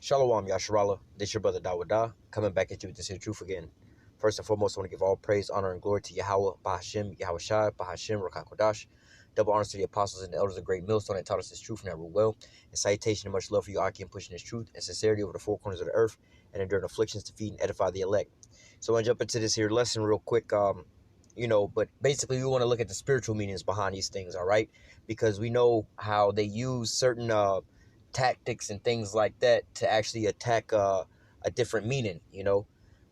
Shalom, Yasharala. This your brother Dawada, coming back at you with this here truth again. First and foremost, I want to give all praise, honor, and glory to Yahweh, Bahashim, Yahweh Shai, Bahashim, Rakan Kodash. Double honors to the apostles and the elders of great millstone that taught us this truth and that rule well. And salutation and much love for you, Aki, in pushing this truth and sincerity over the four corners of the earth and enduring afflictions to feed and edify the elect. So I want to jump into this here lesson real quick. But basically we want to look at the spiritual meanings behind these things, all right? Because we know how they use certain tactics and things like that to actually attack a different meaning,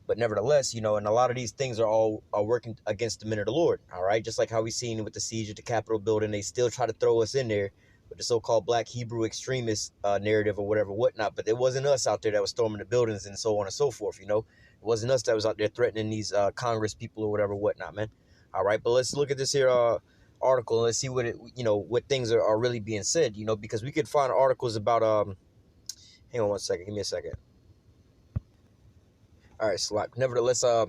But nevertheless, and a lot of these things are working against the men of the Lord, all right? Just like how we seen with the siege of the Capitol building, they still try to throw us in there with the so-called Black Hebrew extremist narrative or whatnot. But it wasn't us out there that was storming the buildings and so on and so forth, It wasn't us that was out there threatening these Congress people or whatnot, man. All right, but let's look at this here article and let's see what things are really being said, because we could find articles about hang on one second, give me a second. All right, Slack. Nevertheless, I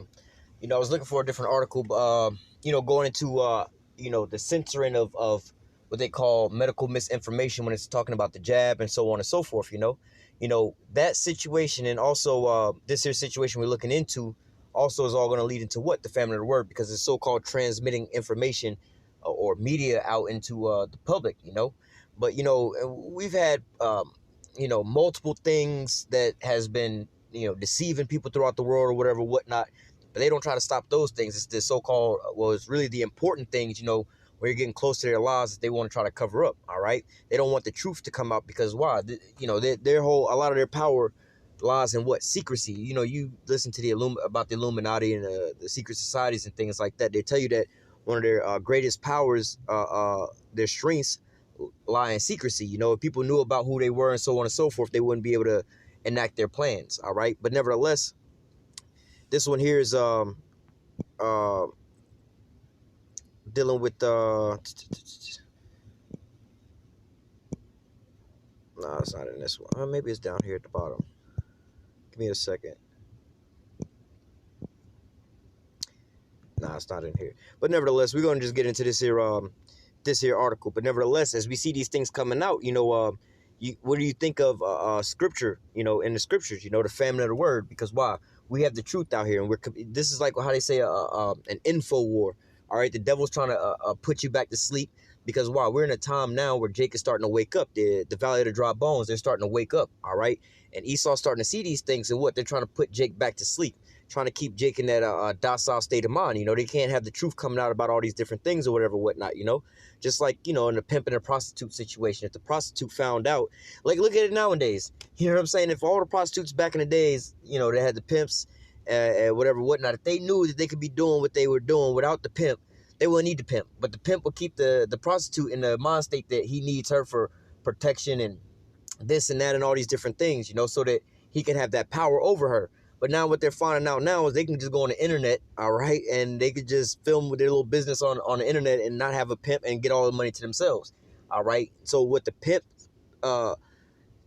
was looking for a different article, going into the censoring of what they call medical misinformation when it's talking about the jab and so on and so forth, that situation, and also this here situation we're looking into also is all going to lead into what? The famine of the word, because it's so-called transmitting information or media out into the public, But, we've had, multiple things that has been, deceiving people throughout the world or whatnot. But they don't try to stop those things. It's the so-called, it's really the important things, where you're getting close to their lives that they want to try to cover up, all right? They don't want the truth to come out because why? A lot of their power lies in what? Secrecy. You listen to about the Illuminati and the secret societies and things like that. They tell you that one of their greatest powers, their strengths, lie in secrecy. If people knew about who they were and so on and so forth, they wouldn't be able to enact their plans. All right, but nevertheless, this one here is dealing with no, it's not in this one. Maybe it's down here at the bottom. Give me a second. Nah, it's not in here. But nevertheless, we're going to just get into this here article. But nevertheless, as we see these things coming out, what do you think of scripture, in the scriptures, the famine of the word? Because why? We have the truth out here, and this is like how they say an info war. All right, the devil's trying to put you back to sleep. Because why? We're in a time now where Jake is starting to wake up. The valley of the dry bones, they're starting to wake up. All right, and Esau's starting to see these things, and what? They're trying to put Jake back to sleep, trying to keep Jake in that docile state of mind. They can't have the truth coming out about all these different things or whatnot. Just like in the pimp and the prostitute situation. If the prostitute found out, like, look at it nowadays. You know what I'm saying? If all the prostitutes back in the days, they had the pimps, whatnot. If they knew that they could be doing what they were doing without the pimp, they wouldn't need the pimp. But the pimp would keep the prostitute in the mind state that he needs her for protection and this and that and all these different things, so that he can have that power over her. But now what they're finding out now is they can just go on the internet, all right, and they could just film with their little business on the internet and not have a pimp and get all the money to themselves, all right? So what the pimp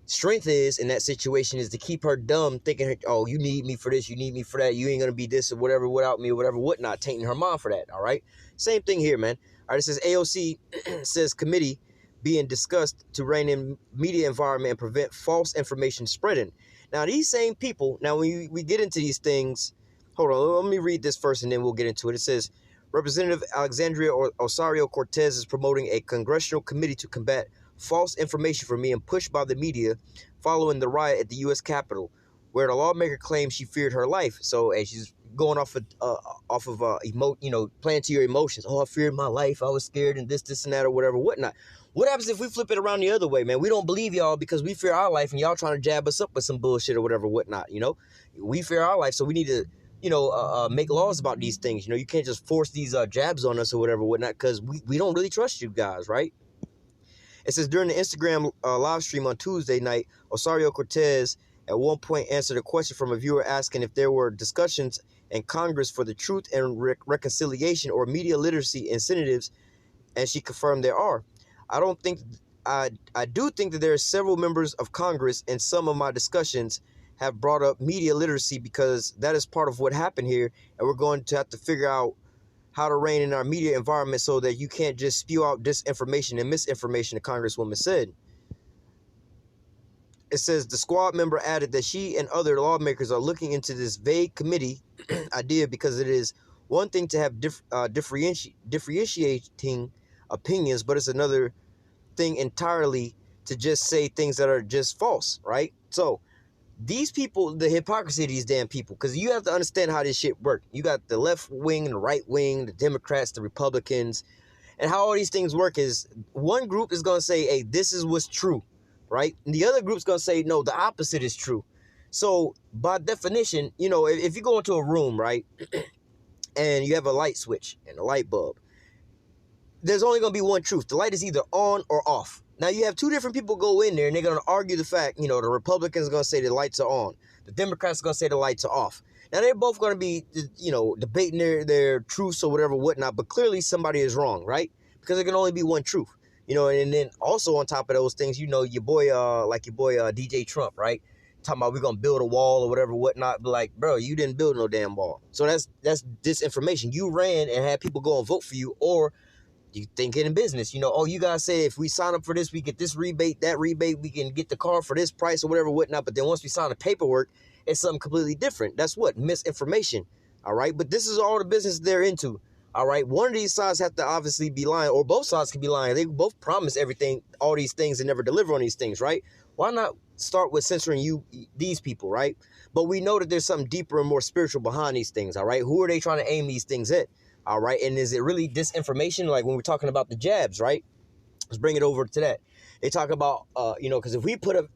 strength is in that situation is to keep her dumb, thinking, oh, you need me for this, you need me for that, you ain't going to be this or whatever without me or whatnot, tainting her mind for that, all right? Same thing here, man. All right, it says AOC says committee being discussed to rein in media environment and prevent false information spreading. Now, these same people, now when we get into these things, hold on, let me read this first and then we'll get into it. It says, Representative Alexandria Osario-Cortez is promoting a congressional committee to combat false information from being pushed by the media following the riot at the U.S. Capitol, where the lawmaker claimed she feared her life. So, as she's going off of playing to your emotions. Oh, I feared my life. I was scared and this and that or whatnot. What happens if we flip it around the other way, man? We don't believe y'all because we fear our life and y'all trying to jab us up with some bullshit or whatnot, We fear our life, so we need to, make laws about these things. You can't just force these jabs on us or whatnot because we don't really trust you guys, right? It says during the Instagram live stream on Tuesday night, Osario-Cortez at one point answered a question from a viewer asking if there were discussions in Congress for the Truth and Reconciliation or media literacy incentives, and she confirmed there are. I do think that there are several members of Congress, and some of my discussions have brought up media literacy because that is part of what happened here, and we're going to have to figure out how to rein in our media environment so that you can't just spew out disinformation and misinformation, the Congresswoman said. it says the squad member added that she and other lawmakers are looking into this vague committee idea because it is one thing to have differentiating opinions, but it's another thing entirely to just say things that are just false, right? So these people, the hypocrisy of these damn people, because you have to understand how this shit works. You got the left wing and the right wing, the Democrats, the Republicans, and how all these things work is one group is going to say, hey, this is what's true, right? And the other group's going to say, no, the opposite is true. So by definition, you know, if you go into a room, right, and you have a light switch and a light bulb, there's only going to be one truth. The light is either on or off. Now, you have two different people go in there, and they're going to argue the fact, you know, the Republicans are going to say the lights are on. The Democrats are going to say the lights are off. Now, they're both going to be, you know, debating their truths or whatever, whatnot, but clearly somebody is wrong, right? Because there can only be one truth, you know, and then also on top of those things, you know, your boy DJ Trump, right? Talking about we're going to build a wall or whatever, whatnot, but like, bro, you didn't build no damn wall. So that's disinformation. You ran and had people go and vote for you, or you think in business, you know, oh, you guys say if we sign up for this, we get this rebate, that rebate, we can get the car for this price or whatever, whatnot. But then once we sign the paperwork, it's something completely different. That's what? Misinformation. All right. But this is all the business they're into. All right. One of these sides have to obviously be lying, or both sides can be lying. They both promise everything, all these things, and never deliver on these things, right? Why not start with censoring these people, right? But we know that there's something deeper and more spiritual behind these things. All right. Who are they trying to aim these things at? All right. And is it really disinformation? Like when we're talking about the jabs, right? Let's bring it over to that. They talk about, you know, because if we put a,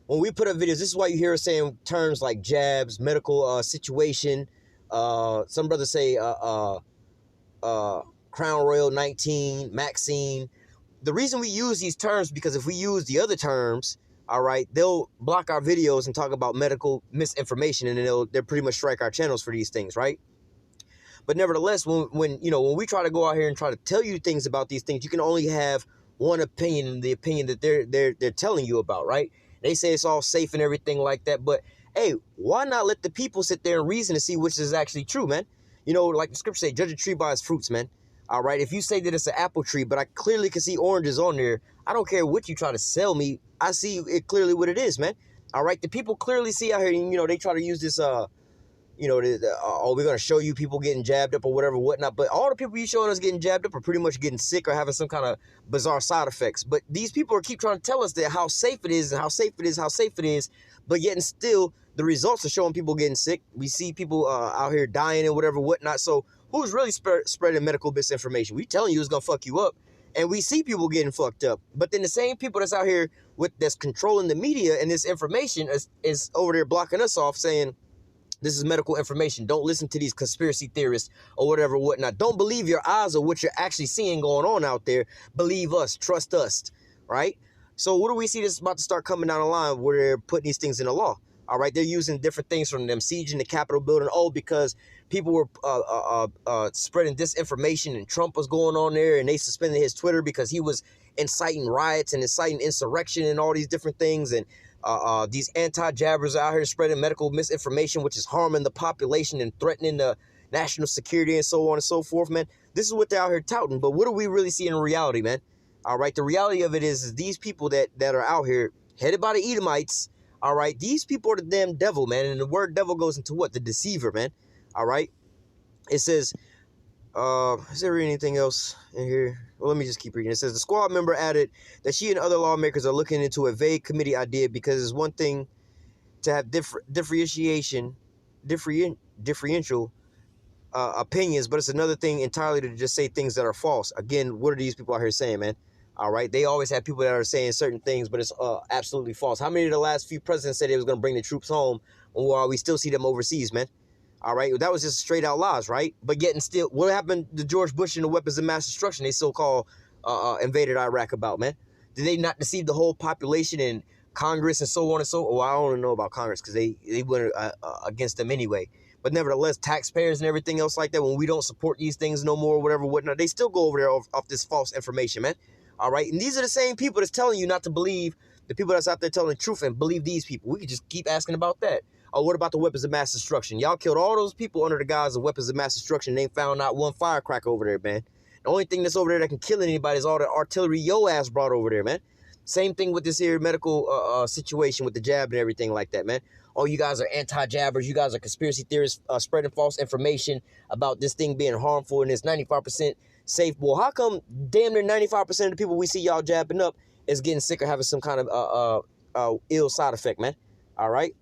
when we put up videos, this is why you hear us saying terms like jabs, medical situation. Some brothers say Crown Royal 19, Maxine. The reason we use these terms, because if we use the other terms, all right, they'll block our videos and talk about medical misinformation, and then they'll pretty much strike our channels for these things, right? But nevertheless, when we try to go out here and try to tell you things about these things, you can only have one opinion, the opinion that they're telling you about, right? They say it's all safe and everything like that, but hey, why not let the people sit there and reason to see which is actually true, man? You know, like the scripture say, judge a tree by its fruits, man. All right, if you say that it's an apple tree, but I clearly can see oranges on there, I don't care what you try to sell me. I see it clearly what it is, man. All right, the people clearly see out here, and, you know, they try to use this, you know, oh, we're going to show you people getting jabbed up or whatever, whatnot. But all the people you showing us getting jabbed up are pretty much getting sick or having some kind of bizarre side effects. But these people keep trying to tell us that how safe it is and how safe it is, how safe it is. But yet and still, the results are showing people getting sick. We see people out here dying and whatever, whatnot. So who's really spreading medical misinformation? We telling you it's going to fuck you up. And we see people getting fucked up. But then the same people that's out here that's controlling the media and this information is over there blocking us off, saying, this is medical information. Don't listen to these conspiracy theorists or whatever, whatnot. Don't believe your eyes or what you're actually seeing going on out there. Believe us. Trust us. Right? So what do we see that's about to start coming down the line where they're putting these things in the law? All right? They're using different things from them sieging the Capitol building. Oh, because people were spreading disinformation and Trump was going on there and they suspended his Twitter because he was inciting riots and inciting insurrection and all these different things. And these anti-jabbers out here spreading medical misinformation, which is harming the population and threatening the national security and so on and so forth, man. This is what they're out here touting. But what do we really see in reality, man? All right, the reality of it is these people that are out here headed by the Edomites, all right, these people are the damn devil, man. And the word devil goes into what? The deceiver, man. All right. It says, is there anything else in here? Well, let me just keep reading. It says the squad member added that she and other lawmakers are looking into a vague committee idea because it's one thing to have differential opinions, but it's another thing entirely to just say things that are false. Again, what are these people out here saying, man? All right, they always have people that are saying certain things, but it's absolutely false. How many of the last few presidents said they was going to bring the troops home while we still see them overseas, man? All right, that was just straight out lies, right? But yet and still, what happened to George Bush and the weapons of mass destruction they so-called invaded Iraq about, man? Did they not deceive the whole population and Congress and so on and so on? Well, I don't know about Congress because they went against them anyway. But nevertheless, taxpayers and everything else like that, when we don't support these things no more, whatever, whatnot, they still go over there off this false information, man. All right, and these are the same people that's telling you not to believe the people that's out there telling the truth and believe these people. We could just keep asking about that. Oh, what about the weapons of mass destruction? Y'all killed all those people under the guise of weapons of mass destruction. They found not one firecracker over there, man. The only thing that's over there that can kill anybody is all the artillery yo ass brought over there, man. Same thing with this here medical situation with the jab and everything like that, man. Oh, you guys are anti-jabbers. You guys are conspiracy theorists spreading false information about this thing being harmful and it's 95% safe. Well, how come damn near 95% of the people we see y'all jabbing up is getting sick or having some kind of ill side effect, man? All right.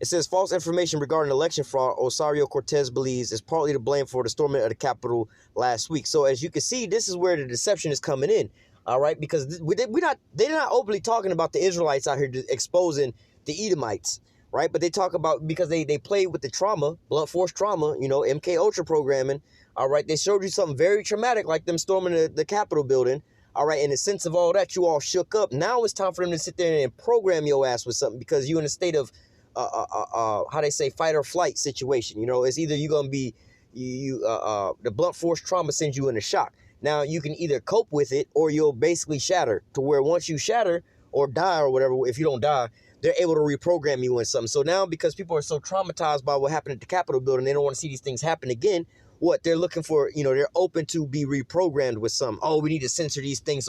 It says false information regarding election fraud, Ocasio-Cortez believes is partly to blame for the storming of the Capitol last week. So as you can see, this is where the deception is coming in. All right, because they're not openly talking about the Israelites out here exposing the Edomites, right? But they talk about, because they played with the trauma, blunt force trauma, you know, MK Ultra programming. All right, they showed you something very traumatic like them storming the Capitol building. All right, in the sense of all that, you all shook up. Now it's time for them to sit there and program your ass with something because you're in a state of how they say fight or flight situation. You know, it's either you're gonna be the blunt force trauma sends you into shock. Now you can either cope with it or you'll basically shatter, to where once you shatter or die or whatever, if you don't die, they're able to reprogram you in something. So now, because people are so traumatized by what happened at the Capitol building, they don't want to see these things happen again. What they're looking for, you know, they're open to be reprogrammed with some. Oh, we need to censor these things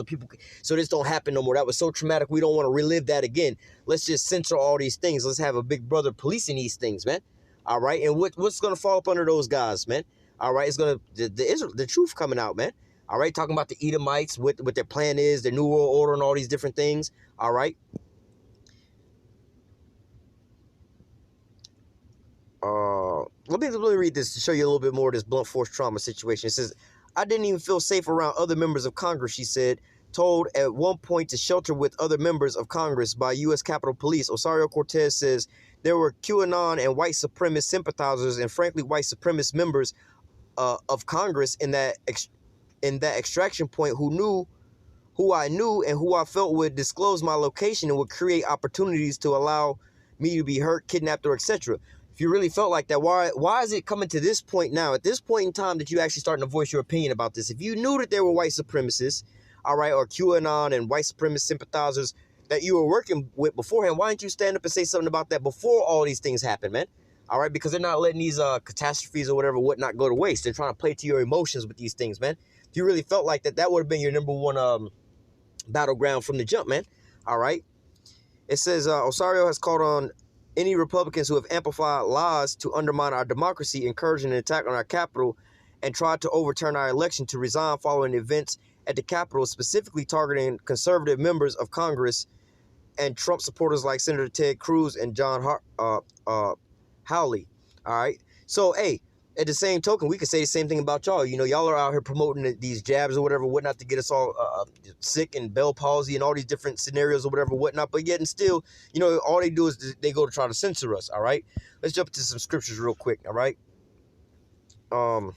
so this don't happen no more. That was so traumatic. We don't want to relive that again. Let's just censor all these things. Let's have a big brother policing these things, man. All right. And what's going to fall up under those guys, man? All right. It's going to, the truth coming out, man. All right. Talking about the Edomites, what their plan is, their new world order and all these different things. All right. Let me read this to show you a little bit more of this blunt force trauma situation. It says, I didn't even feel safe around other members of Congress, she said, told at one point to shelter with other members of Congress by U.S. Capitol Police. Ocasio-Cortez says there were QAnon and white supremacist sympathizers and frankly white supremacist members of Congress in that extraction point who I knew and who I felt would disclose my location and would create opportunities to allow me to be hurt, kidnapped, or etc. If you really felt like that, why is it coming to this point now, at this point in time, that you actually starting to voice your opinion about this? If you knew that there were white supremacists, all right, or QAnon and white supremacist sympathizers that you were working with beforehand, why didn't you stand up and say something about that before all these things happen, man? All right, because they're not letting these catastrophes or whatnot go to waste. They're trying to play to your emotions with these things, man. If you really felt like that, that would have been your number one battleground from the jump, man. All right. It says Osario has called on any Republicans who have amplified lies to undermine our democracy, encouraging an attack on our Capitol, and tried to overturn our election to resign following events at the Capitol, specifically targeting conservative members of Congress and Trump supporters like Senator Ted Cruz and John Hawley. All right. So, hey, at the same token, we could say the same thing about y'all. You know, y'all are out here promoting these jabs or whatnot to get us all sick and Bell palsy and all these different scenarios or whatnot. But yet and still, you know, all they do is they go to try to censor us. All right. Let's jump into some scriptures real quick. All right. Well,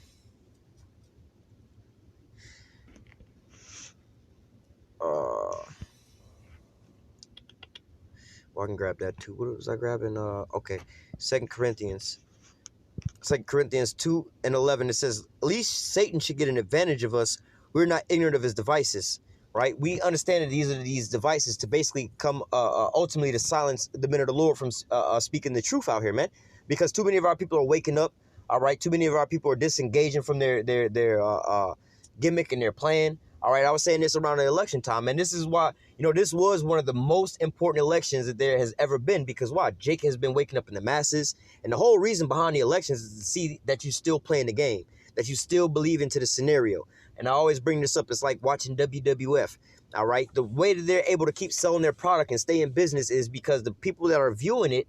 I can grab that too. What was I grabbing? Okay. 2 Corinthians 2:11, it says, at least Satan should get an advantage of us. We're not ignorant of his devices, right? We understand that these are these devices to basically come ultimately to silence the men of the Lord from speaking the truth out here, man. Because too many of our people are waking up, all right? Too many of our people are disengaging from their gimmick and their plan. All right, I was saying this around the election time, and this is why, you know, this was one of the most important elections that there has ever been, because why? Jake has been waking up in the masses, and the whole reason behind the elections is to see that you still playing the game, that you still believe into the scenario. And I always bring this up, it's like watching WWF, all right? The way that they're able to keep selling their product and stay in business is because the people that are viewing it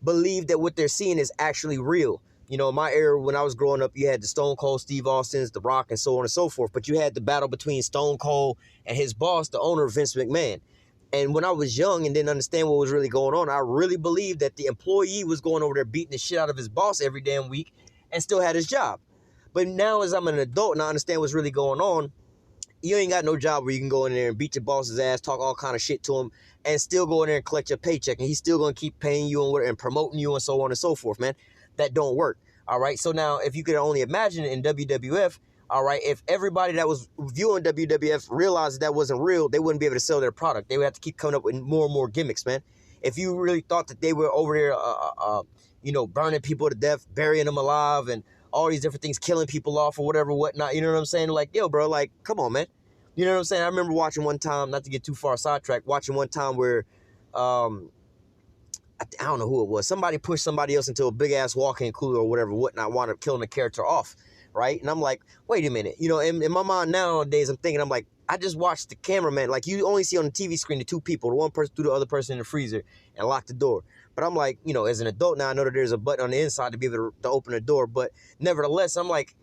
believe that what they're seeing is actually real. You know, in my era, when I was growing up, you had the Stone Cold Steve Austins, The Rock, and so on and so forth. But you had the battle between Stone Cold and his boss, the owner, Vince McMahon. And when I was young and didn't understand what was really going on, I really believed that the employee was going over there beating the shit out of his boss every damn week and still had his job. But now as I'm an adult and I understand what's really going on, you ain't got no job where you can go in there and beat your boss's ass, talk all kind of shit to him, and still go in there and collect your paycheck. And he's still going to keep paying you and promoting you and so on and so forth, man. That don't work. All right. So now if you could only imagine it in WWF, all right, if everybody that was viewing WWF realized that wasn't real, they wouldn't be able to sell their product. They would have to keep coming up with more and more gimmicks, man. If you really thought that they were over there, you know, burning people to death, burying them alive, and all these different things, killing people off or whatnot, you know what I'm saying? Like, yo, bro, like, come on, man. You know what I'm saying? I remember watching one time, not to get too far sidetracked, watching one time where, I don't know who it was. Somebody pushed somebody else into a big ass walk-in cooler or whatever, whatnot, wound up killing the character off, right? And I'm like, wait a minute, you know, in my mind nowadays, I'm thinking, I'm like, I just watched the cameraman. Like, you only see on the TV screen the two people, the one person threw the other person in the freezer and locked the door. But I'm like, you know, as an adult now, I know that there's a button on the inside to be able to open the door. But nevertheless, I'm like,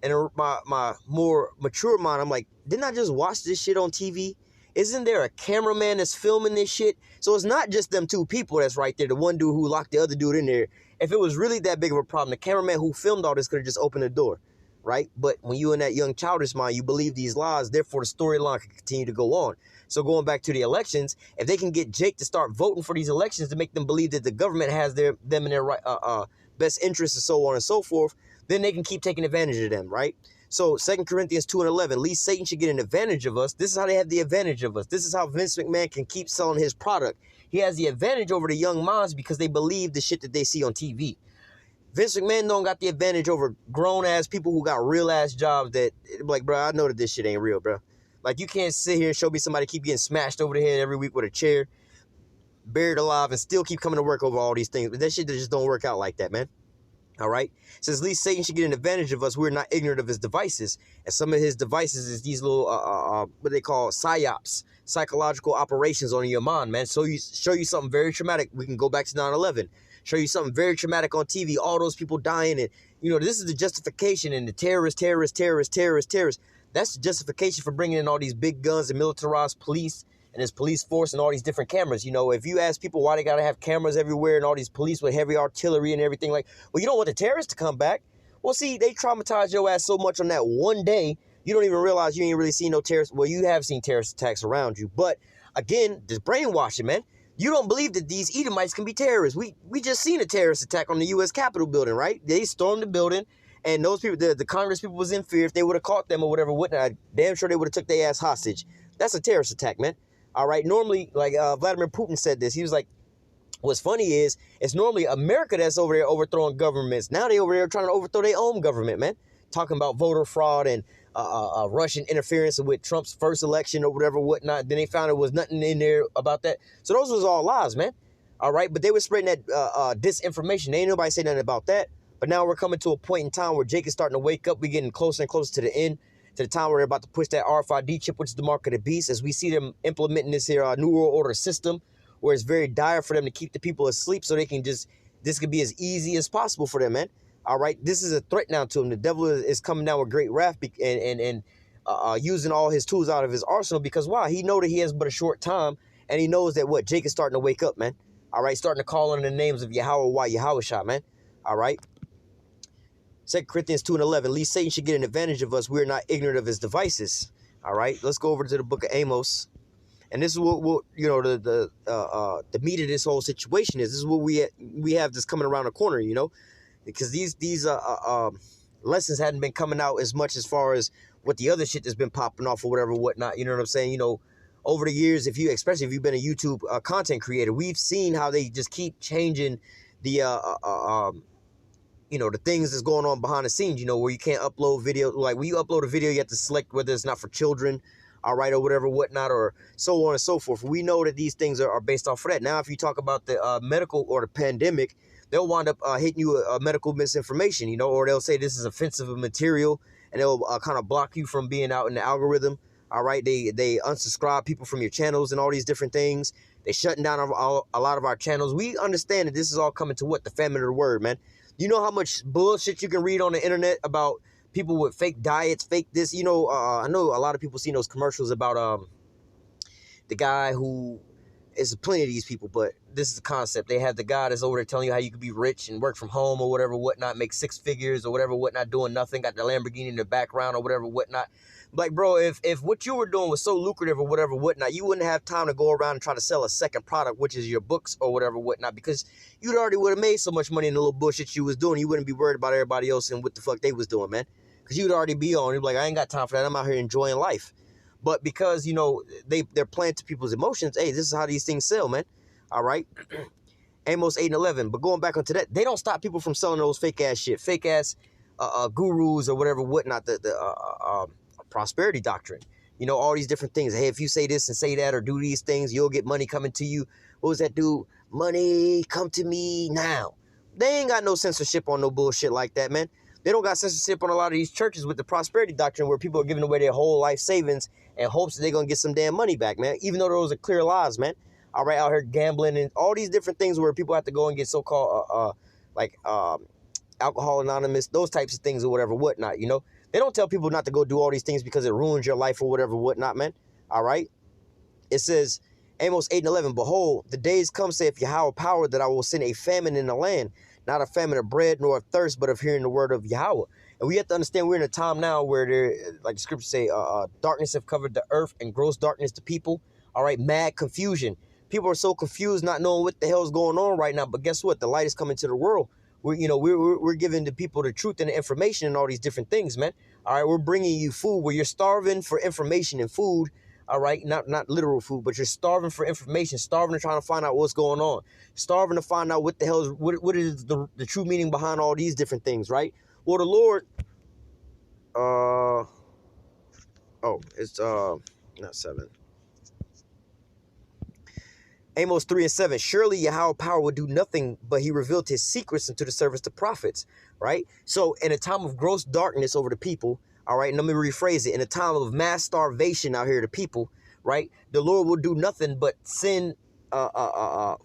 in my more mature mind, I'm like, didn't I just watch this shit on TV? Isn't there a cameraman that's filming this shit? So it's not just them two people that's right there, the one dude who locked the other dude in there. If it was really that big of a problem, the cameraman who filmed all this could have just opened the door, right? But when you in that young childish mind, you believe these lies, therefore the storyline can continue to go on. So going back to the elections, if they can get Jake to start voting for these elections to make them believe that the government has them in their best interests and so on and so forth, then they can keep taking advantage of them, right? So 2 Corinthians 2:11, least Satan should get an advantage of us. This is how they have the advantage of us. This is how Vince McMahon can keep selling his product. He has the advantage over the young minds because they believe the shit that they see on TV. Vince McMahon don't got the advantage over grown-ass people who got real-ass jobs that, like, bro, I know that this shit ain't real, bro. Like, you can't sit here and show me somebody keep getting smashed over the head every week with a chair, buried alive, and still keep coming to work over all these things. But that shit just don't work out like that, man. All right. Says, at least Satan should get an advantage of us. We're not ignorant of his devices. And some of his devices is these little, what they call psyops, psychological operations on your mind, man. So you show you something very traumatic. We can go back to 9/11. Show you something very traumatic on TV. All those people dying. And, you know, this is the justification. And the terrorists. That's the justification for bringing in all these big guns and militarized police and his police force and all these different cameras. You know, if you ask people why they got to have cameras everywhere and all these police with heavy artillery and everything, like, well, you don't want the terrorists to come back. Well, see, they traumatized your ass so much on that one day, you don't even realize you ain't really seen no terrorists. Well, you have seen terrorist attacks around you. But, again, this brainwashing, man. You don't believe that these Edomites can be terrorists. We just seen a terrorist attack on the U.S. Capitol building, right? They stormed the building, and those people, the Congress people was in fear. If they would have caught them or whatever, whatnot, damn sure they would have took their ass hostage. That's a terrorist attack, man. All right, normally, like Vladimir Putin said this, he was like, what's funny is, it's normally America that's over there overthrowing governments. Now they over there trying to overthrow their own government, man. Talking about voter fraud and Russian interference with Trump's first election or whatever, whatnot. Then they found there was nothing in there about that. So those was all lies, man. All right, but they were spreading that disinformation. Ain't nobody say nothing about that. But now we're coming to a point in time where Jake is starting to wake up. We're getting closer and closer to the end, to the time where they're about to push that RFID chip, which is the mark of the beast, as we see them implementing this here New World Order system, where it's very dire for them to keep the people asleep so they can just, this could be as easy as possible for them, man. All right, this is a threat now to them. The devil is coming down with great wrath and using all his tools out of his arsenal, because why? He know that he has but a short time, and he knows that what? Jake is starting to wake up, man. All right, starting to call on the names of Yahweh, why Yahweh shot, man. All right. 2 Corinthians 2:11, least Satan should get an advantage of us. We're not ignorant of his devices. All right, let's go over to the book of Amos. And this is what you know, the meat of this whole situation is. This is what we have this coming around the corner, you know, because these lessons hadn't been coming out as much as far as what the other shit that's been popping off or whatever, whatnot. You know what I'm saying? You know, over the years, especially if you've been a YouTube content creator, we've seen how they just keep changing the you know, the things that's going on behind the scenes, you know, where you can't upload video. Like, when you upload a video, you have to select whether it's not for children, all right, or whatever, whatnot, or so on and so forth. We know that these things are based off of that. Now, if you talk about the medical or the pandemic, they'll wind up hitting you a medical misinformation, you know, or they'll say this is offensive material, and they'll kind of block you from being out in the algorithm, all right? They unsubscribe people from your channels and all these different things. They shutting down a lot of our channels. We understand that this is all coming to what? The famine of the word, man. You know how much bullshit you can read on the internet about people with fake diets, fake this. You know, I know a lot of people seen those commercials about the guy who is plenty of these people, but this is the concept. They have the guy that's over there telling you how you could be rich and work from home or whatever, whatnot, make six figures or whatever, whatnot, doing nothing, got the Lamborghini in the background or whatever, whatnot. Like, bro, if what you were doing was so lucrative or whatever, whatnot, you wouldn't have time to go around and try to sell a second product, which is your books or whatever, whatnot, because you already would have made so much money in the little bullshit you was doing. You wouldn't be worried about everybody else and what the fuck they was doing, man, because you'd already be on. You'd be like, I ain't got time for that. I'm out here enjoying life. But because, you know, they're playing to people's emotions, hey, this is how these things sell, man. All right. Amos 8:11. But going back onto that, they don't stop people from selling those fake ass shit, fake ass gurus or whatever, whatnot, the prosperity doctrine. You know, all these different things. Hey, if you say this and say that or do these things, you'll get money coming to you. What was that dude? Money come to me now. They ain't got no censorship on no bullshit like that, man. They don't got censorship on a lot of these churches with the prosperity doctrine where people are giving away their whole life savings and hopes that they're going to get some damn money back, man. Even though those are clear lies, man. All right, out here gambling and all these different things where people have to go and get so-called, Alcohol Anonymous, those types of things or whatever, whatnot, you know. They don't tell people not to go do all these things because it ruins your life or whatever, whatnot, man. All right. It says, Amos 8:11, behold, the days come, saith Yahweh power, that I will send a famine in the land, not a famine of bread nor of thirst, but of hearing the word of Yahweh. And we have to understand we're in a time now where there, like the scriptures say, darkness have covered the earth and gross darkness to people. All right, mad confusion. People are so confused, not knowing what the hell is going on right now. But guess what? The light is coming to the world. We're giving the people the truth and the information and all these different things, man. All right, we're bringing you food where you're starving for information and food. All right, not literal food, but you're starving for information, starving to trying to find out what's going on, starving to find out what the hell is what is the true meaning behind all these different things, right? Well, the Lord, it's not 7. Amos 3:7, surely Yahweh power will do nothing, but he revealed his secrets unto the servants, the prophets, right? So in a time of gross darkness over the people, all right, and let me rephrase it, in a time of mass starvation out here to people, right, the Lord will do nothing but send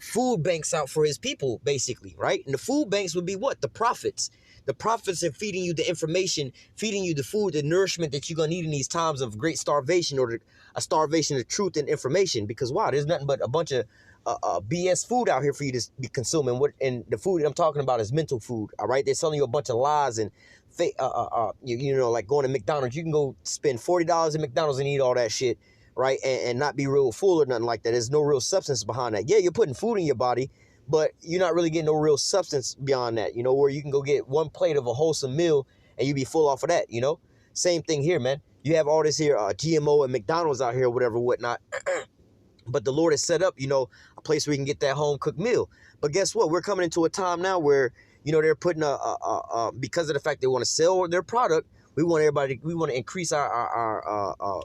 food banks out for his people, basically, right? And the food banks would be what? The prophets. The prophets are feeding you the information, feeding you the food, the nourishment that you're going to need in these times of great starvation, or a starvation of truth and information. Because, wow, there's nothing but a bunch of BS food out here for you to be consuming. And the food I'm talking about is mental food, all right? They're selling you a bunch of lies and fake, like going to McDonald's. You can go spend $40 at McDonald's and eat all that shit, right? And not be real full or nothing like that. There's no real substance behind that. Yeah, you're putting food in your body, but you're not really getting no real substance beyond that, you know, where you can go get one plate of a wholesome meal and you be full off of that, you know. Same thing here, man. You have all this here GMO and McDonald's out here, whatever, whatnot. But the Lord has set up, you know, a place where you can get that home cooked meal. But guess what? We're coming into a time now where, you know, they're putting because of the fact they want to sell their product, we want to increase our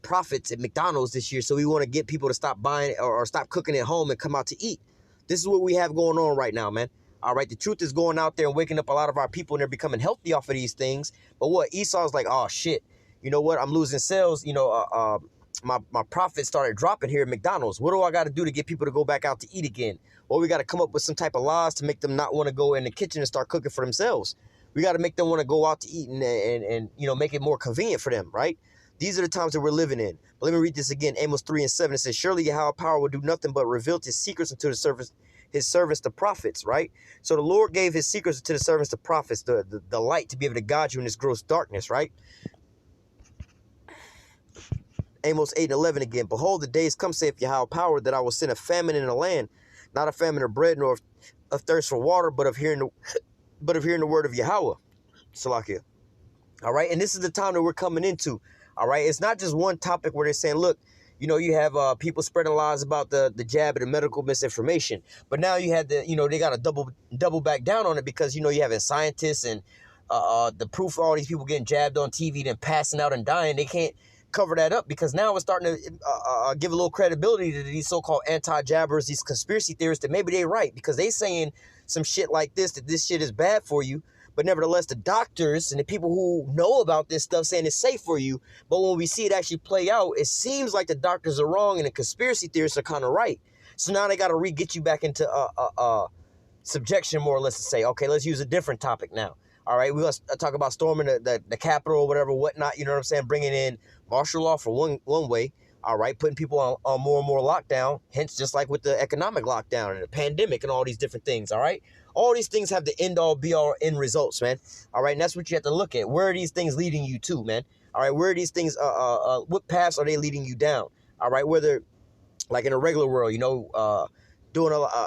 profits at McDonald's this year. So we want to get people to stop buying or stop cooking at home and come out to eat. This is what we have going on right now, man. All right, the truth is going out there and waking up a lot of our people, and they're becoming healthy off of these things. But what Esau's like, oh shit, you know what? I'm losing sales. You know, my profits started dropping here at McDonald's. What do I got to do to get people to go back out to eat again? Well, we got to come up with some type of laws to make them not want to go in the kitchen and start cooking for themselves. We got to make them want to go out to eat and you know, make it more convenient for them, right? These are the times that we're living in. But let me read this again. Amos 3:7. It says, surely Yahweh power will do nothing but reveal his secrets unto his servants, the prophets, right? So the Lord gave his secrets to the servants, the prophets, the light to be able to guide you in this gross darkness, right? Amos 8:11 again. Behold, the days come, saith Yahweh power, that I will send a famine in the land, not a famine of bread nor of thirst for water, but of hearing the word of Yahweh. Salakia. All right, and this is the time that we're coming into. All right, it's not just one topic where they're saying, look, you know, you have people spreading lies about the jab and the medical misinformation, but now you had the, you know, they got to double back down on it because, you know, you having scientists and the proof of all these people getting jabbed on TV, then passing out and dying. They can't cover that up because now it's starting to give a little credibility to these so-called anti-jabbers, these conspiracy theorists, that maybe they're right because they saying some shit like this, that this shit is bad for you. But nevertheless, the doctors and the people who know about this stuff saying it's safe for you. But when we see it actually play out, it seems like the doctors are wrong and the conspiracy theorists are kind of right. So now they got to get you back into subjection, more or less, to say, okay, let's use a different topic now. All right, we're going to talk about storming the Capitol or whatever, whatnot, you know what I'm saying? Bringing in martial law for one way, all right, putting people on more and more lockdown, hence just like with the economic lockdown and the pandemic and all these different things, all right? All these things have the end-all, be-all, end results, man, all right? And that's what you have to look at. Where are these things leading you to, man? All right, where are these things, what paths are they leading you down, all right? Whether, like in a regular world, you know,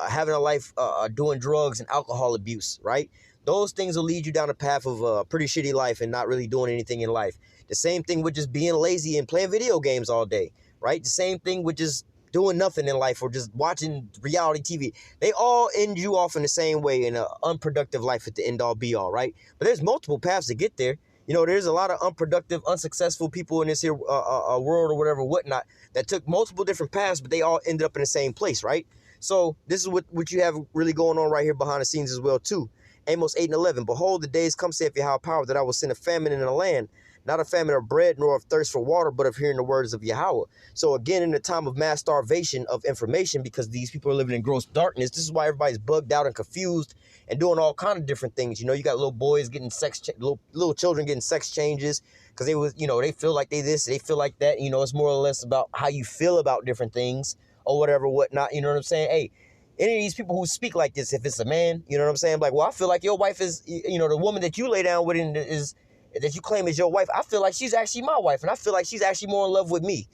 having a life doing drugs and alcohol abuse, right? Those things will lead you down a path of a pretty shitty life and not really doing anything in life. The same thing with just being lazy and playing video games all day, right? The same thing with just doing nothing in life or just watching reality TV. They all end you off in the same way in an unproductive life at the end all be all, right? But there's multiple paths to get there. You know, there's a lot of unproductive, unsuccessful people in this here world or whatever, whatnot, that took multiple different paths, but they all ended up in the same place, right? So this is what you have really going on right here behind the scenes as well, too. Amos 8 and 11, behold, the days come, saith Yahweh power, that I will send a famine in the land, not a famine of bread, nor of thirst for water, but of hearing the words of Yahweh. So again, in the time of mass starvation of information, because these people are living in gross darkness, this is why everybody's bugged out and confused and doing all kind of different things. You know, you got little boys getting little children getting sex changes because they was, you know, they feel like they this, they feel like that. You know, it's more or less about how you feel about different things or whatever, whatnot. You know what I'm saying? Hey, any of these people who speak like this, if it's a man, you know what I'm saying? Like, well, I feel like your wife is, you know, the woman that you lay down with is that you claim is your wife. I feel like she's actually my wife, and I feel like she's actually more in love with me.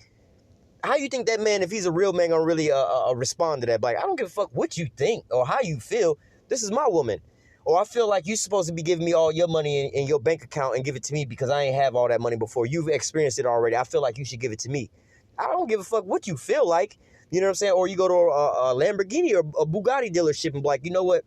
How you think that man, if he's a real man, gonna really respond to that? Like, I don't give a fuck what you think or how you feel. This is my woman. Or I feel like you're supposed to be giving me all your money in your bank account and give it to me because I ain't have all that money before. You've experienced it already. I feel like you should give it to me. I don't give a fuck what you feel like. You know what I'm saying? Or you go to a Lamborghini or a Bugatti dealership and be like, you know what?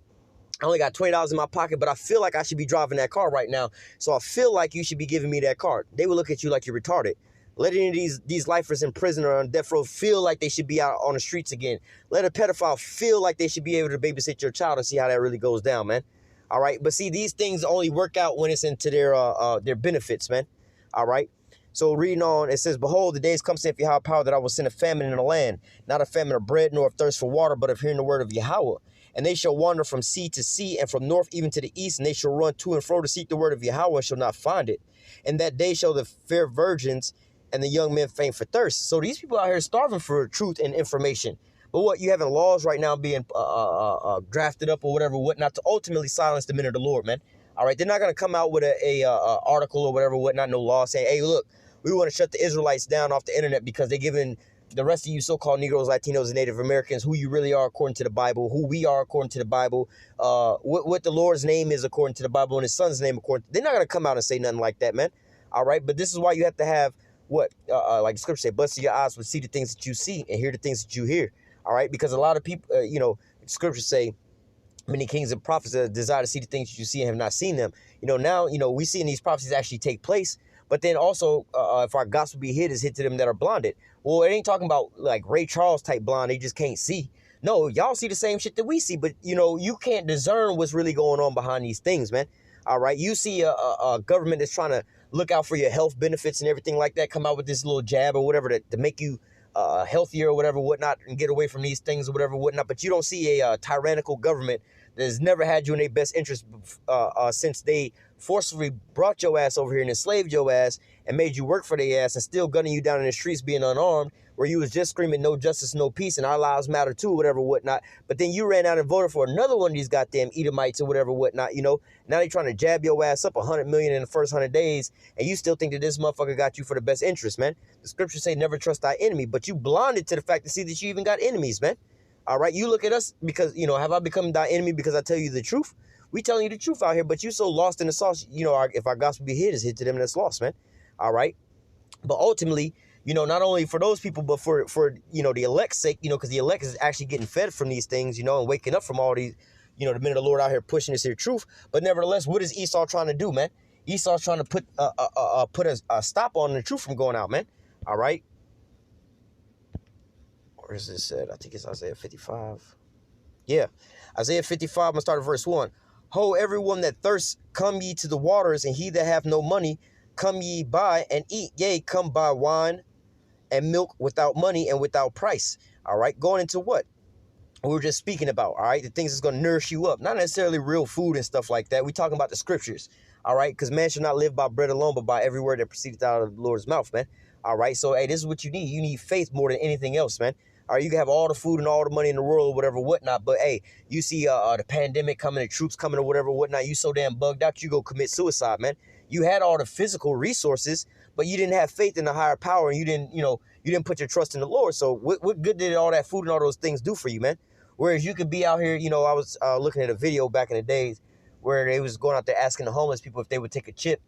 I only got $20 in my pocket, but I feel like I should be driving that car right now. So I feel like you should be giving me that car. They will look at you like you're retarded. Let any of these lifers in prison or on death row feel like they should be out on the streets again. Let a pedophile feel like they should be able to babysit your child and see how that really goes down, man. All right. But see, these things only work out when it's into their benefits, man. All right. So reading on, it says, behold, the days come, saith Yahweh power, that I will send a famine in the land, not a famine of bread, nor of thirst for water, but of hearing the word of Yahweh. And they shall wander from sea to sea, and from north even to the east, and they shall run to and fro to seek the word of Yahweh, and shall not find it. And that day shall the fair virgins and the young men faint for thirst. So these people out here starving for truth and information. But what, you having laws right now being drafted up or whatever, whatnot, to ultimately silence the men of the Lord, man. All right, they're not going to come out with a article or whatever, whatnot, no law saying, hey, look, we want to shut the Israelites down off the internet because they're giving the rest of you so-called Negroes, Latinos, and Native Americans who you really are according to the Bible, who we are according to the Bible, what the Lord's name is according to the Bible, and his son's name according to... They're not going to come out and say nothing like that, man. All right, but this is why you have to have what? Like the scripture say, blessed are your eyes will see the things that you see and hear the things that you hear. All right, because a lot of people, you know, scriptures say, many kings and prophets desire to see the things that you see and have not seen them. You know, now, you know, we seeing these prophecies actually take place. But then also, if our gospel be hid, is hid to them that are blinded. Well, it ain't talking about like Ray Charles type blind. They just can't see. No, y'all see the same shit that we see. But, you know, you can't discern what's really going on behind these things, man. All right. You see a government that's trying to look out for your health benefits and everything like that. Come out with this little jab or whatever to make you healthier or whatever, whatnot, and get away from these things or whatever, whatnot. But you don't see a tyrannical government that has never had you in their best interest since they forcefully brought your ass over here and enslaved your ass and made you work for their ass and still gunning you down in the streets being unarmed, where you was just screaming no justice, no peace, and our lives matter too, whatever, whatnot. But then you ran out and voted for another one of these goddamn Edomites or whatever, whatnot, you know. Now they trying to jab your ass up 100 million in the first 100 days, and you still think that this motherfucker got you for the best interest, man. The scriptures say never trust thy enemy, but you blinded to the fact to see that you even got enemies, man. All right, you look at us because, you know, have I become thy enemy because I tell you the truth? We telling you the truth out here, but you so lost in the sauce, you know, if our gospel be hid, is hid to them that's lost, man. All right. But ultimately, you know, not only for those people, but for you know, the elect's sake, you know, because the elect is actually getting fed from these things, you know, and waking up from all these, you know, the men of the Lord out here pushing this here truth. But nevertheless, what is Esau trying to do, man? Esau's trying to put a stop on the truth from going out, man. All right. Where is this at? I think it's Isaiah 55. Yeah. Isaiah 55, I'm going to start at verse 1. Ho, everyone that thirsts, come ye to the waters, and he that hath no money, come ye buy and eat. Yea, come buy wine and milk without money and without price. All right, going into what we were just speaking about. All right, the things that's going to nourish you up, not necessarily real food and stuff like that. We talking about the scriptures. All right, because man should not live by bread alone, but by every word that proceedeth out of the Lord's mouth, man. All right, so hey, this is what you need. You need faith more than anything else, man. All right, you can have all the food and all the money in the world or whatever, whatnot. But hey, you see the pandemic coming, the troops coming or whatever, whatnot. You so damn bugged out, you go commit suicide, man. You had all the physical resources, but you didn't have faith in the higher power, and you didn't put your trust in the Lord. So what good did all that food and all those things do for you, man? Whereas you could be out here, you know, I was looking at a video back in the days where they was going out there asking the homeless people if they would take a chip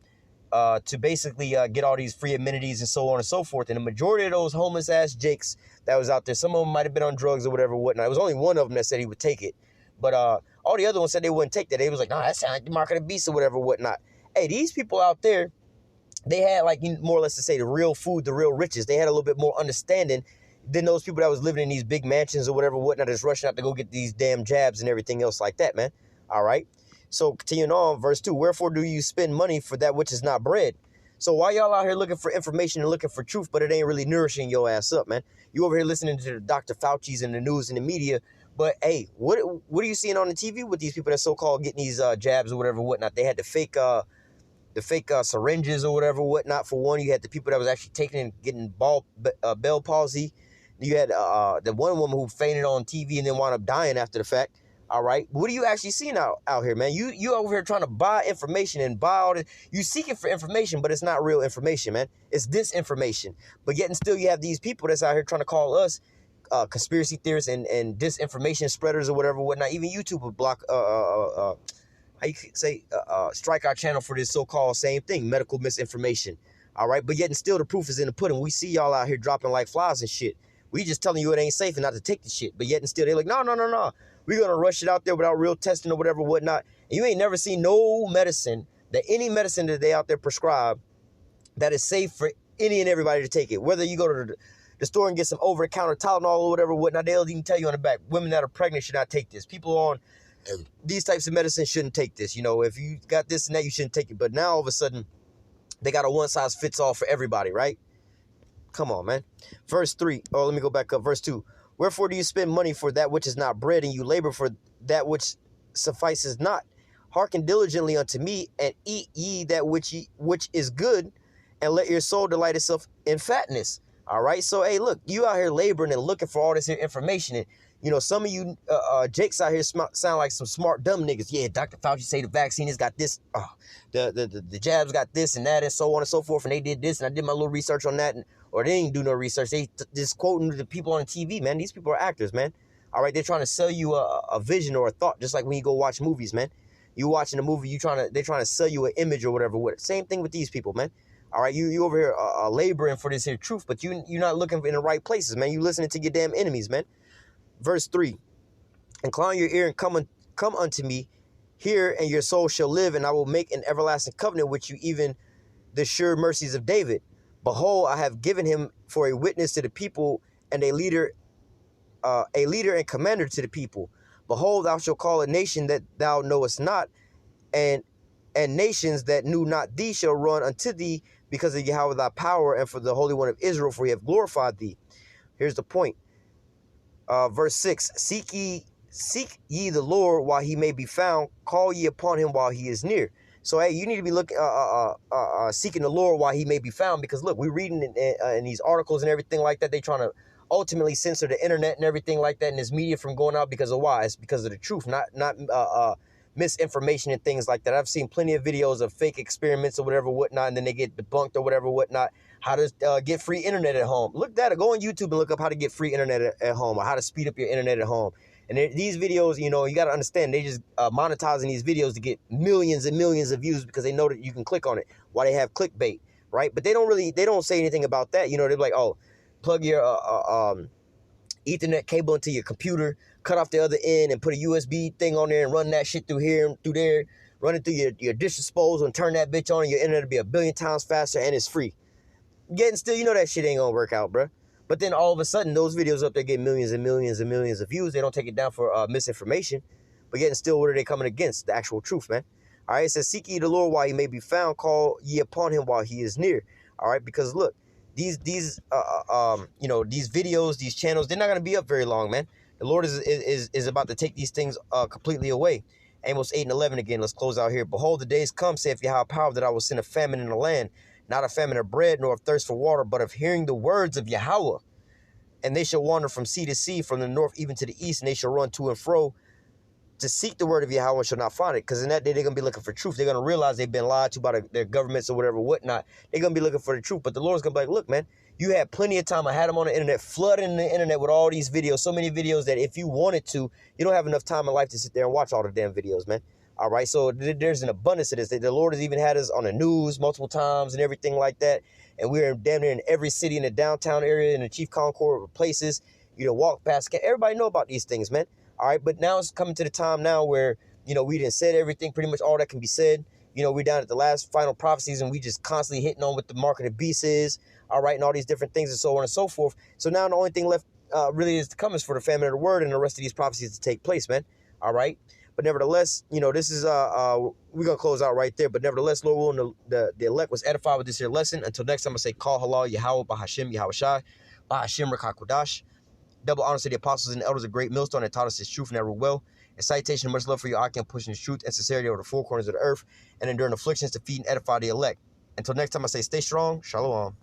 to basically get all these free amenities and so on and so forth. And the majority of those homeless ass jakes that was out there, some of them might have been on drugs or whatever, whatnot. It was only one of them that said he would take it. But all the other ones said they wouldn't take that. They was like, nah, that sounds like the mark of the beast or whatever, whatnot. Hey, these people out there, they had, like, more or less to say, the real food, the real riches. They had a little bit more understanding than those people that was living in these big mansions or whatever, whatnot, just rushing out to go get these damn jabs and everything else like that, man. All right. So continuing on, verse 2, wherefore do you spend money for that which is not bread? So why y'all out here looking for information and looking for truth, but it ain't really nourishing your ass up, man? You over here listening to the Dr. Fauci's and the news and the media, but hey, what are you seeing on the TV with these people that so-called getting these jabs or whatever, whatnot? They had the fake syringes or whatever, whatnot. For one, you had the people that was actually taking and getting Bell palsy. You had the one woman who fainted on TV and then wound up dying after the fact. All right, what are you actually seeing out here, man? You over here trying to buy information and buy all this. You seeking for information, but it's not real information, man. It's disinformation. But yet and still, you have these people that's out here trying to call us conspiracy theorists and disinformation spreaders or whatever, whatnot. Even YouTube would block how you say strike our channel for this so-called same thing, medical misinformation. All right, but yet and still, the proof is in the pudding. We see y'all out here dropping like flies and shit. We just telling you it ain't safe and not to take the shit. But yet and still, they're like, no. We're going to rush it out there without real testing or whatever, whatnot. And you ain't never seen no medicine, any medicine that they out there prescribe that is safe for any and everybody to take it. Whether you go to the store and get some over-the-counter Tylenol or whatever, whatnot, they'll even tell you on the back, women that are pregnant should not take this. People on these types of medicine shouldn't take this. You know, if you got this and that, you shouldn't take it. But now, all of a sudden, they got a one-size-fits-all for everybody, right? Come on, man. Verse 3. Oh, let me go back up. Verse 2. Wherefore do you spend money for that which is not bread, and you labor for that which suffices not? Hearken diligently unto me, and eat ye that which is good, and let your soul delight itself in fatness. All right? So, hey, look, you out here laboring and looking for all this information. And, you know, some of you Jakes out here sound like some smart, dumb niggas. Yeah, Dr. Fauci say the vaccine has got this. The jabs got this and that and so on and so forth. And they did this, and I did my little research on that. Or they didn't do no research. They just quoting the people on TV, man. These people are actors, man. All right, they're trying to sell you a vision or a thought, just like when you go watch movies, man. You watching a movie, they're trying to sell you an image or whatever. Same thing with these people, man. All right, you over here laboring for this here truth, but you're not looking in the right places, man. You listening to your damn enemies, man. Verse 3, incline your ear and come unto me, hear, and your soul shall live, and I will make an everlasting covenant with you, even the sure mercies of David. Behold, I have given him for a witness to the people, and a leader and commander to the people. Behold, thou shalt call a nation that thou knowest not, and nations that knew not thee shall run unto thee, because of Yahweh thy power, and for the Holy One of Israel, for he hath glorified thee. Here's the point. Verse 6, seek ye the Lord while he may be found, call ye upon him while he is near. So, hey, you need to be looking, seeking the Lord while he may be found, because, look, we're reading in these articles and everything like that. They trying to ultimately censor the internet and everything like that, and this media from going out because of why? It's because of the truth, not misinformation and things like that. I've seen plenty of videos of fake experiments or whatever, whatnot, and then they get debunked or whatever, whatnot. How to get free internet at home. Look that. Go on YouTube and look up how to get free internet at home, or how to speed up your internet at home. And these videos, you know, you got to understand, they just monetizing these videos to get millions and millions of views because they know that you can click on it. Why they have clickbait, right? But they don't say anything about that. You know, they're like, oh, plug your Ethernet cable into your computer, cut off the other end, and put a USB thing on there and run that shit through here and through there, run it through your dish disposal and turn that bitch on, and your internet will be 1 billion times faster, and it's free. Yet and still, you know that shit ain't gonna work out, bro. But then all of a sudden, those videos up there get millions and millions and millions of views. They don't take it down for misinformation. But yet and still, what are they coming against? The actual truth, man. All right, it says, seek ye the Lord while he may be found, call ye upon him while he is near. All right, because look, these you know, these videos, these channels, they're not gonna be up very long, man. The Lord is about to take these things completely away. Amos 8 and 11 again. Let's close out here. Behold, the days come, saith Yahweh power, that I will send a famine in the land, not a famine of bread, nor of thirst for water, but of hearing the words of Yahweh. And they shall wander from sea to sea, from the north even to the east, and they shall run to and fro to seek the word of Yahweh and shall not find it. Because in that day, they're going to be looking for truth. They're going to realize they've been lied to by their governments or whatever, whatnot. They're going to be looking for the truth. But the Lord's going to be like, look, man, you had plenty of time. I had them on the internet, flooding the internet with all these videos, so many videos that if you wanted to, you don't have enough time in life to sit there and watch all the damn videos, man. All right, so there's an abundance of this. The Lord has even had us on the news multiple times and everything like that. And we're damn near in every city in the downtown area, in the Chief Concord places. You know, walk past. Everybody know about these things, man. All right, but now it's coming to the time now where, you know, we done said everything, pretty much all that can be said. You know, we're down at the last final prophecies, and we just constantly hitting on what the mark of the beast is, all right, and all these different things and so on and so forth. So now the only thing left really is to come is for the famine of the word and the rest of these prophecies to take place, man. All right. But nevertheless, you know, this is we're gonna close out right there. But nevertheless, Lord willing, the elect was edified with this here lesson. Until next time, I say, call halal Yahweh Bahashim Yahweh Shai Bahashim Rakakodash. Double honors to the apostles and elders of great millstone that taught us his truth and ever will. And citation and much love for your Akim pushing his truth and sincerity over the four corners of the earth and enduring afflictions to feed and edify the elect. Until next time, I say, stay strong. Shalom.